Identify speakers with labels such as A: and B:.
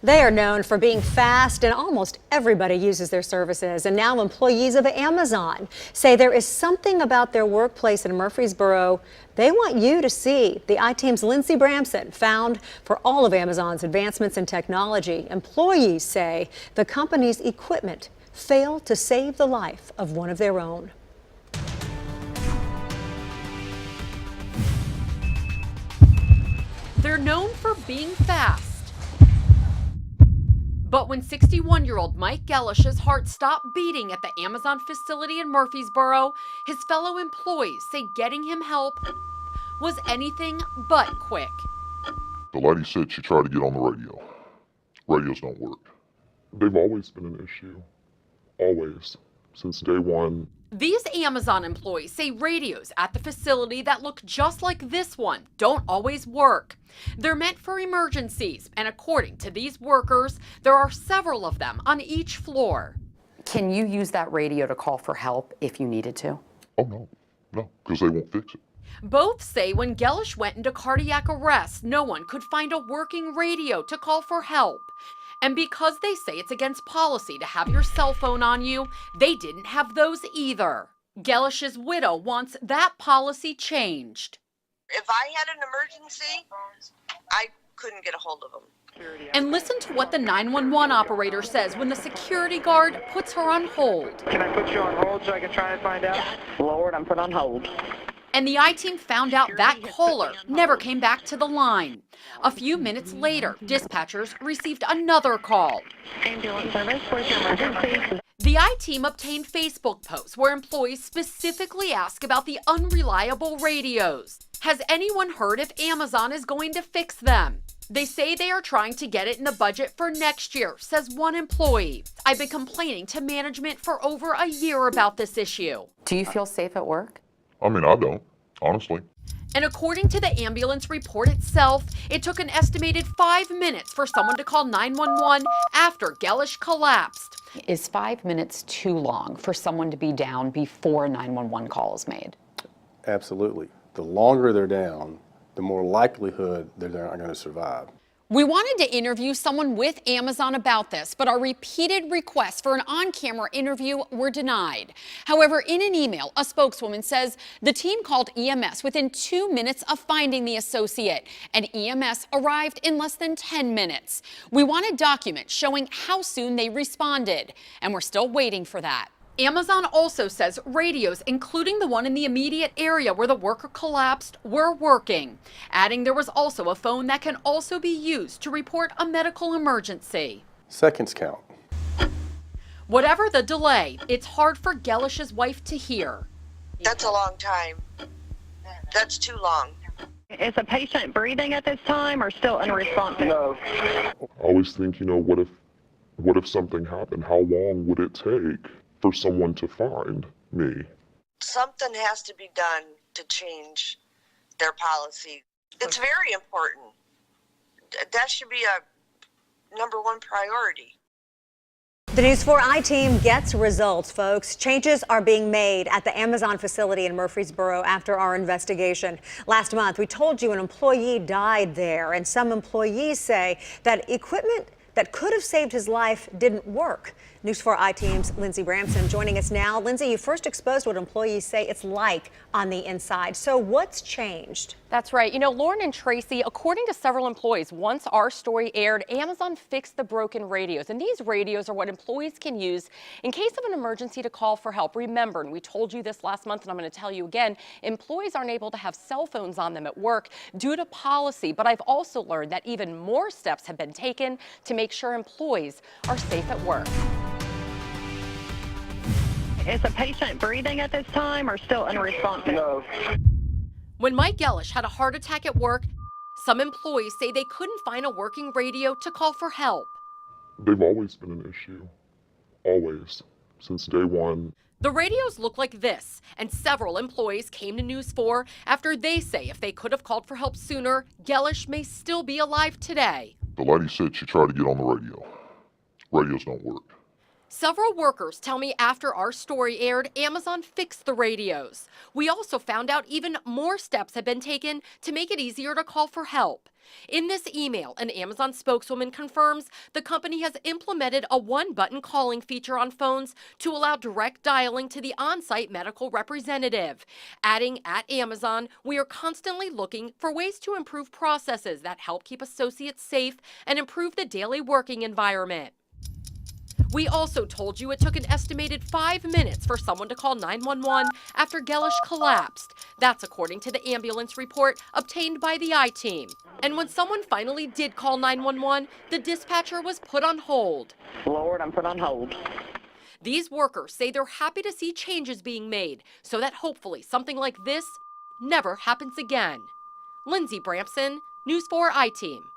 A: They are known for being fast, and almost everybody uses their services. And now employees of Amazon say there is something about their workplace in Murfreesboro they want you to see. The I-Team's Lindsey Bramson found for all of Amazon's advancements in technology, employees say the company's equipment failed to save the life of one of their own.
B: They're known for being fast. But when 61-year-old Mike Gelish's heart stopped beating at the Amazon facility in Murfreesboro, his fellow employees say getting him help was anything but quick.
C: The lady said she tried to get on the radio. Radios don't work. They've always been an issue. Always. Since day one.
B: These Amazon employees say radios at the facility that look just like this one don't always work. They're meant for emergencies, and according to these workers, there are several of them on each floor.
D: Can you use that radio to call for help if you needed to?
C: Oh, no, because they won't fix it.
B: Both say when Gelish went into cardiac arrest, no one could find a working radio to call for help. And because they say it's against policy to have your cell phone on you, they didn't have those either. Gelish's widow wants that policy changed.
E: If I had an emergency, I couldn't get a hold of them.
B: And listen to what the 911 operator says when the security guard puts her on hold.
F: Can I put you on hold so I can try and find out?
G: Lord, I'm put on hold.
B: And the I-Team found out that caller never came back to the line. A few minutes later, dispatchers received another call.
G: Ambulance service, where's your emergency?
B: The I-Team obtained Facebook posts where employees specifically ask about the unreliable radios. Has anyone heard if Amazon is going to fix them? They say they are trying to get it in the budget for next year, says one employee. I've been complaining to management for over a year about this issue.
D: Do you feel safe at work?
C: I mean, I don't, honestly.
B: And according to the ambulance report itself, it took an estimated 5 minutes for someone to call 911 after Gelish collapsed.
D: Is 5 minutes too long for someone to be down before a 911 call is made?
H: Absolutely. The longer they're down, the more likelihood that they're not going to survive.
B: We wanted to interview someone with Amazon about this, but our repeated requests for an on-camera interview were denied. However, in an email, a spokeswoman says the team called EMS within 2 minutes of finding the associate, and EMS arrived in less than 10 minutes. We wanted documents showing how soon they responded, and we're still waiting for that. Amazon also says radios, including the one in the immediate area where the worker collapsed, were working, adding there was also a phone that can also be used to report a medical emergency.
H: Seconds count.
B: Whatever the delay, it's hard for Gelish's wife to hear.
E: That's a long time. That's too long.
G: Is the patient breathing at this time or still unresponsive?
C: No. I always think, what if something happened? How long would it take for someone to find me?
E: Something has to be done to change their policy. It's very important. That should be a #1 priority.
A: The News 4 I-Team gets results, folks. Changes are being made at the Amazon facility in Murfreesboro after our investigation. Last month, we told you an employee died there, and some employees say that equipment that could have saved his life didn't work. News 4 I-Team's Lindsey Bramson joining us now. Lindsey, you first exposed what employees say it's like on the inside. So what's changed?
I: That's right. Lauren and Tracy, according to several employees, once our story aired, Amazon fixed the broken radios. And these radios are what employees can use in case of an emergency to call for help. Remember, and we told you this last month, and I'm going to tell you again, employees aren't able to have cell phones on them at work due to policy. But I've also learned that even more steps have been taken to make sure employees are safe at work.
G: Is the patient breathing at this time or still unresponsive?
C: No.
B: When Mike Gelish had a heart attack at work, some employees say they couldn't find a working radio to call for help.
C: They've always been an issue. Always. Since day one.
B: The radios look like this, and several employees came to News 4 after they say if they could have called for help sooner, Gelish may still be alive today.
C: The lady said she tried to get on the radio. Radios don't work.
I: Several workers tell me after our story aired, Amazon fixed the radios. We also found out even more steps have been taken to make it easier to call for help. In this email, an Amazon spokeswoman confirms the company has implemented a one-button calling feature on phones to allow direct dialing to the on-site medical representative. Adding, at Amazon, we are constantly looking for ways to improve processes that help keep associates safe and improve the daily working environment. We also told you it took an estimated 5 minutes for someone to call 911 after Gellish collapsed. That's according to the ambulance report obtained by the I-Team. And when someone finally did call 911, the dispatcher was put on hold.
G: Lord, I'm put on hold.
I: These workers say they're happy to see changes being made so that hopefully something like this never happens again. Lindsay Brampson, News 4 I-Team.